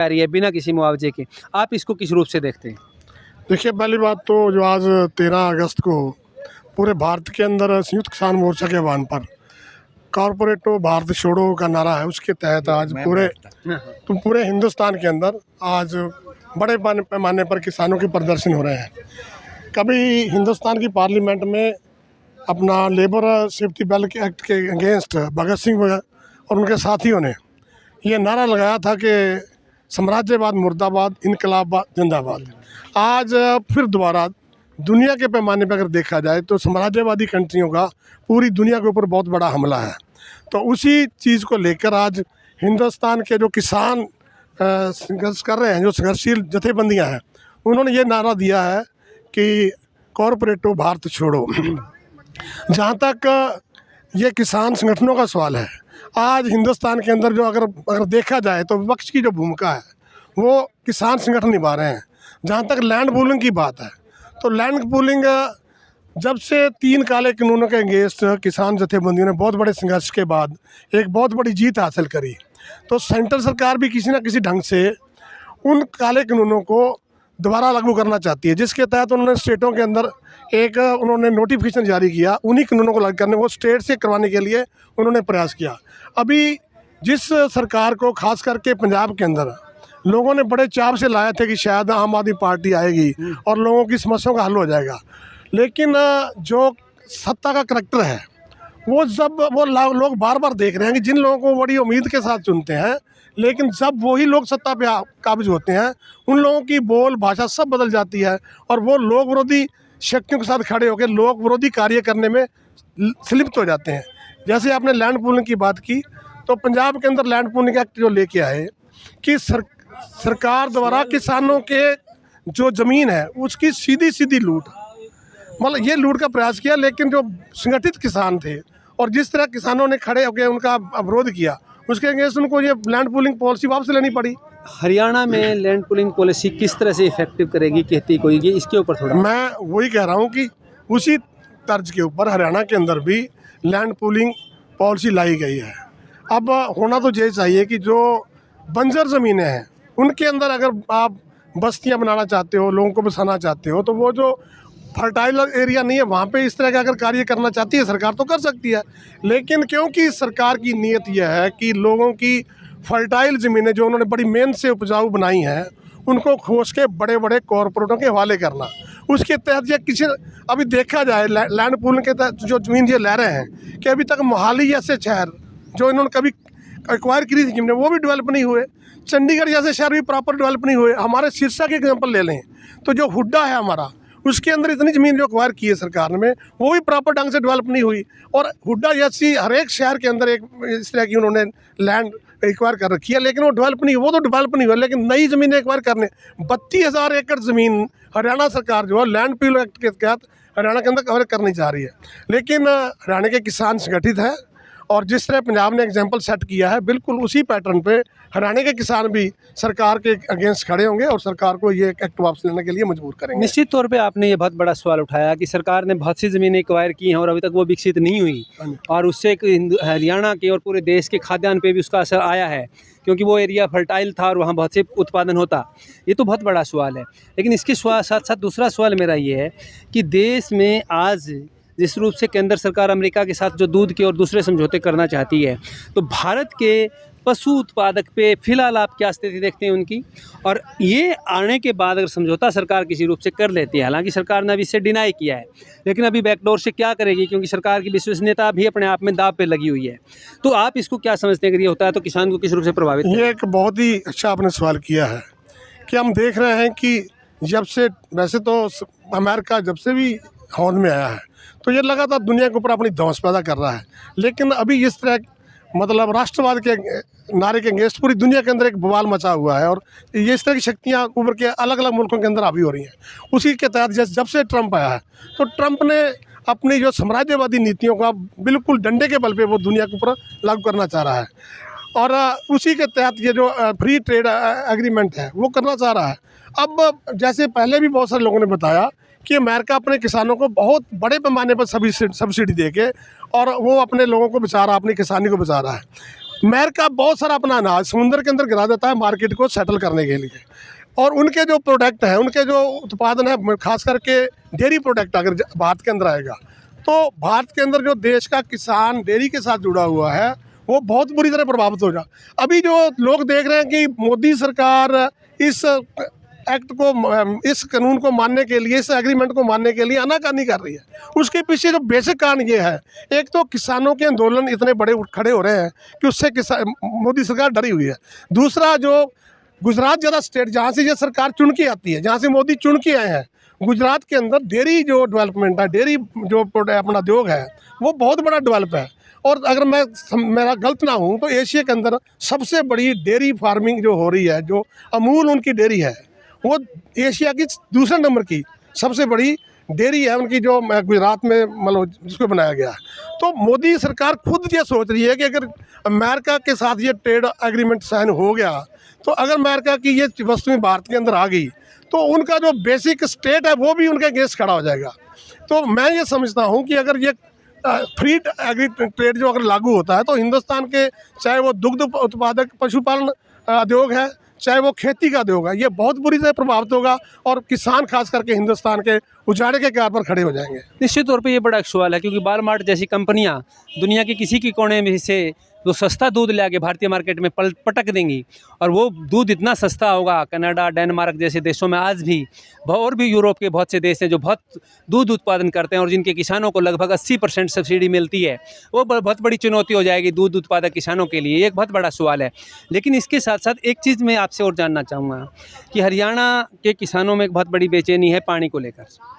आ रही है बिना किसी मुआवजे के, आप इसको किस रूप से देखते हैं? देखिए, पहली बात तो जो आज 13 अगस्त को पूरे भारत के अंदर संयुक्त किसान मोर्चा के आह्वान पर कॉरपोरेटो भारत छोड़ो का नारा है, उसके तहत आज पूरे हिंदुस्तान के अंदर आज बड़े पैमाने पर किसानों के प्रदर्शन हो रहे हैं। कभी हिंदुस्तान की पार्लियामेंट में अपना लेबर सेफ्टी बिल के एक्ट के अगेंस्ट भगत सिंह और उनके साथियों ने ये नारा लगाया था कि साम्राज्यवाद मुर्दाबाद, इनकलाब जिंदाबाद। आज फिर दोबारा दुनिया के पैमाने पर अगर देखा जाए तो साम्राज्यवादी कंट्रियों का पूरी दुनिया के ऊपर बहुत बड़ा हमला है। तो उसी चीज़ को लेकर आज हिंदुस्तान के जो किसान संघर्ष कर रहे हैं, जो संघर्षशील जथेबंदियां हैं, उन्होंने ये नारा दिया है कि कॉरपोरेटो भारत छोड़ो। जहाँ तक ये किसान संगठनों का सवाल है, आज हिंदुस्तान के अंदर जो अगर देखा जाए तो विपक्ष की जो भूमिका है वो किसान संगठन निभा रहे हैं। जहाँ तक लैंड पूलिंग की बात है, तो लैंड पूलिंग जब से 3 काले कानूनों के अगेंस्ट किसान जथेबंदियों ने बहुत बड़े संघर्ष के बाद एक बहुत बड़ी जीत हासिल करी, तो सेंट्रल सरकार भी किसी न किसी ढंग से उन काले कानूनों को दोबारा लागू करना चाहती है, जिसके तहत उन्होंने स्टेटों के अंदर उन्होंने नोटिफिकेशन जारी किया। उन्हीं कानूनों को लागू करने, वो स्टेट से करवाने के लिए उन्होंने प्रयास किया। अभी जिस सरकार को खास करके पंजाब के अंदर लोगों ने बड़े चाव से लाया था कि शायद आम आदमी पार्टी आएगी और लोगों की समस्याओं का हल हो जाएगा, लेकिन जो सत्ता का करैक्टर है वो लोग बार बार देख रहे हैं कि जिन लोगों को बड़ी उम्मीद के साथ चुनते हैं, लेकिन जब वही लोग सत्ता पे काबिज होते हैं, उन लोगों की बोल भाषा सब बदल जाती है और वो लोक विरोधी शक्तियों के साथ खड़े होकर लोक विरोधी कार्य करने में संलिप्त हो जाते हैं। जैसे आपने लैंड पूलिंग की बात की, तो पंजाब के अंदर लैंड पूलिंग एक्ट जो लेके आए कि सरकार द्वारा किसानों के जो ज़मीन है उसकी सीधी सीधी मतलब ये लूट का प्रयास किया। लेकिन जो संगठित किसान थे और जिस तरह किसानों ने खड़े होकर उनका विरोध किया, उसके अगेंस्ट उनको ये लैंड पूलिंग पॉलिसी वापस लेनी पड़ी। हरियाणा में लैंड पूलिंग पॉलिसी किस तरह से इफेक्टिव करेगी कहती कोई, ये इसके ऊपर थोड़ा मैं वही कह रहा हूँ कि उसी तर्ज के ऊपर हरियाणा के अंदर भी लैंड पूलिंग पॉलिसी लाई गई है। अब होना तो ये चाहिए कि जो बंजर ज़मीनें हैं उनके अंदर अगर आप बस्तियां बनाना चाहते हो, लोगों को बसाना चाहते हो, तो वो जो फर्टाइल एरिया नहीं है वहाँ पे इस तरह का अगर कार्य करना चाहती है सरकार तो कर सकती है। लेकिन क्योंकि सरकार की नीयत यह है कि लोगों की फर्टाइल ज़मीनें जो उन्होंने बड़ी मेहनत से उपजाऊ बनाई हैं उनको खोज के बड़े बड़े कॉरपोरेटों के हवाले करना, उसके तहत या किसी अभी देखा जाए लैंड पूलिंग के तहत जो ज़मीन ये ले रहे हैं कि अभी तक मोहाली जैसे शहर जो इन्होंने कभी एक्वायर करी थी ज़मीनें वो भी डेवलप नहीं हुए, चंडीगढ़ जैसे शहर भी प्रॉपर डेवलप नहीं हुए। हमारे सिरसा के एग्जाम्पल ले लें तो जो हुड्डा है हमारा, उसके अंदर इतनी ज़मीन जो एक्वायर की है सरकार ने वो भी प्रॉपर ढंग से डेवलप नहीं हुई। और हुड्डा जैसी हर एक शहर के अंदर एक इस तरह की उन्होंने लैंड एक्वायर कर रखी है, लेकिन वो डेवलप नहीं हुई। वो तो डेवलप नहीं हुआ, लेकिन नई ज़मीनें एक्वायर करने 32,000 एकड़ ज़मीन हरियाणा सरकार जो है लैंड पूलिंग एक्ट के तहत हरियाणा के अंदर कवर करनी चाह रही है। लेकिन हरियाणा के किसान संगठित है और जिस तरह पंजाब ने एग्जाम्पल सेट किया है, बिल्कुल उसी पैटर्न पे हरियाणा के किसान भी सरकार के अगेंस्ट खड़े होंगे और सरकार को ये एक्ट वापस लेने के लिए मजबूर करेंगे। निश्चित तौर पे आपने ये बहुत बड़ा सवाल उठाया कि सरकार ने बहुत सी ज़मीनें एक्वायर की हैं और अभी तक वो विकसित नहीं हुई और उससे हरियाणा के और पूरे देश के खाद्यान्न पे भी उसका असर आया है, क्योंकि वो एरिया फर्टाइल था और वहाँ बहुत से उत्पादन होता। ये तो बहुत बड़ा सवाल है। लेकिन इसके साथ साथ दूसरा सवाल मेरा ये है कि देश में आज जिस रूप से केंद्र सरकार अमेरिका के साथ जो दूध के और दूसरे समझौते करना चाहती है, तो भारत के पशु उत्पादक पे फिलहाल आप क्या स्थिति देखते हैं उनकी? और ये आने के बाद अगर समझौता सरकार किसी रूप से कर लेती है, हालांकि सरकार ने अभी इससे डिनाई किया है, लेकिन अभी बैकडोर से क्या करेगी, क्योंकि सरकार की विश्वसनीयता भी अपने आप में दांव पे लगी हुई है। तो आप इसको क्या समझते हैं, अगर ये होता है तो किसान को किस रूप से प्रभावित? ये एक बहुत ही अच्छा आपने सवाल किया है कि हम देख रहे हैं कि जब से वैसे तो अमेरिका जब से भी हौद में आया है तो ये लगातार दुनिया के ऊपर अपनी धौंस पैदा कर रहा है, लेकिन अभी इस तरह मतलब राष्ट्रवाद के नारे के अगेंस्ट पूरी दुनिया के अंदर एक बवाल मचा हुआ है और ये इस तरह की शक्तियाँ उभर के अलग अलग मुल्कों के अंदर हावी हो रही हैं। उसी के तहत जब से ट्रंप आया है तो ट्रंप ने अपनी जो साम्राज्यवादी नीतियों का बिल्कुल डंडे के बल पे वो दुनिया के ऊपर लागू करना चाह रहा है और उसी के तहत ये जो फ्री ट्रेड एग्रीमेंट है वो करना चाह रहा है। अब जैसे पहले भी बहुत सारे लोगों ने बताया कि अमेरिका अपने किसानों को बहुत बड़े पैमाने पर सब्सिडी दे के और वो अपने लोगों को बचा रहा है, अपनी किसानी को बचा रहा है। अमेरिका बहुत सारा अपना अनाज समुद्र के अंदर गिरा देता है मार्केट को सेटल करने के लिए, और उनके जो प्रोडक्ट हैं, उनके जो उत्पादन है, खास करके डेयरी प्रोडक्ट अगर भारत के अंदर आएगा तो भारत के अंदर जो देश का किसान डेयरी के साथ जुड़ा हुआ है वो बहुत बुरी तरह प्रभावित हो जाए। अभी जो लोग देख रहे हैं कि मोदी सरकार इस एक्ट को, इस कानून को मानने के लिए, इस एग्रीमेंट को मानने के लिए आनाकानी कर रही है, उसके पीछे जो बेसिक कारण ये है, एक तो किसानों के आंदोलन इतने बड़े खड़े हो रहे हैं कि उससे मोदी सरकार डरी हुई है। दूसरा, जो गुजरात ज़्यादा स्टेट जहाँ से ये सरकार चुन के आती है, जहाँ से मोदी चुन के आए हैं, गुजरात के अंदर डेयरी जो डेवलपमेंट है, डेयरी जो अपना उद्योग है वो बहुत बड़ा डेवलप है। और अगर मेरा गलत ना हूँ तो एशिया के अंदर सबसे बड़ी डेयरी फार्मिंग जो हो रही है, जो अमूल उनकी डेयरी है, वो एशिया की दूसरे नंबर की सबसे बड़ी डेयरी है उनकी, जो गुजरात में मतलब जिसको बनाया गया है। तो मोदी सरकार खुद ये सोच रही है कि अगर अमेरिका के साथ ये ट्रेड एग्रीमेंट साइन हो गया तो अगर अमेरिका की ये वस्तुएं भारत के अंदर आ गई तो उनका जो बेसिक स्टेट है वो भी उनके अगेंस्ट खड़ा हो जाएगा। तो मैं ये समझता हूँ कि अगर ये फ्री एग्री ट्रेड जो अगर लागू होता है तो हिंदुस्तान के, चाहे वो दुग्ध उत्पादक पशुपालन उद्योग है, चाहे वो खेती का उद्योग है, ये बहुत बुरी तरह प्रभावित होगा और किसान खास करके हिंदुस्तान के उजाड़े के कगार पर खड़े हो जाएंगे। निश्चित तौर पे ये बड़ा एक सवाल है, क्योंकि बालमार्ट जैसी कंपनियां दुनिया के किसी की कोने में से वो सस्ता दूध ले आके भारतीय मार्केट में पटक देंगी, और वो दूध इतना सस्ता होगा, कनाडा, डेनमार्क जैसे देशों में आज भी, और भी यूरोप के बहुत से देश हैं जो बहुत दूध उत्पादन करते हैं और जिनके किसानों को लगभग 80% सब्सिडी मिलती है। वो बहुत बड़ी चुनौती हो जाएगी दूध उत्पादक किसानों के लिए, एक बहुत बड़ा सवाल है। लेकिन इसके साथ साथ एक चीज़ मैं आपसे और जानना चाहूँगा कि हरियाणा के किसानों में एक बहुत बड़ी बेचैनी है पानी को लेकर।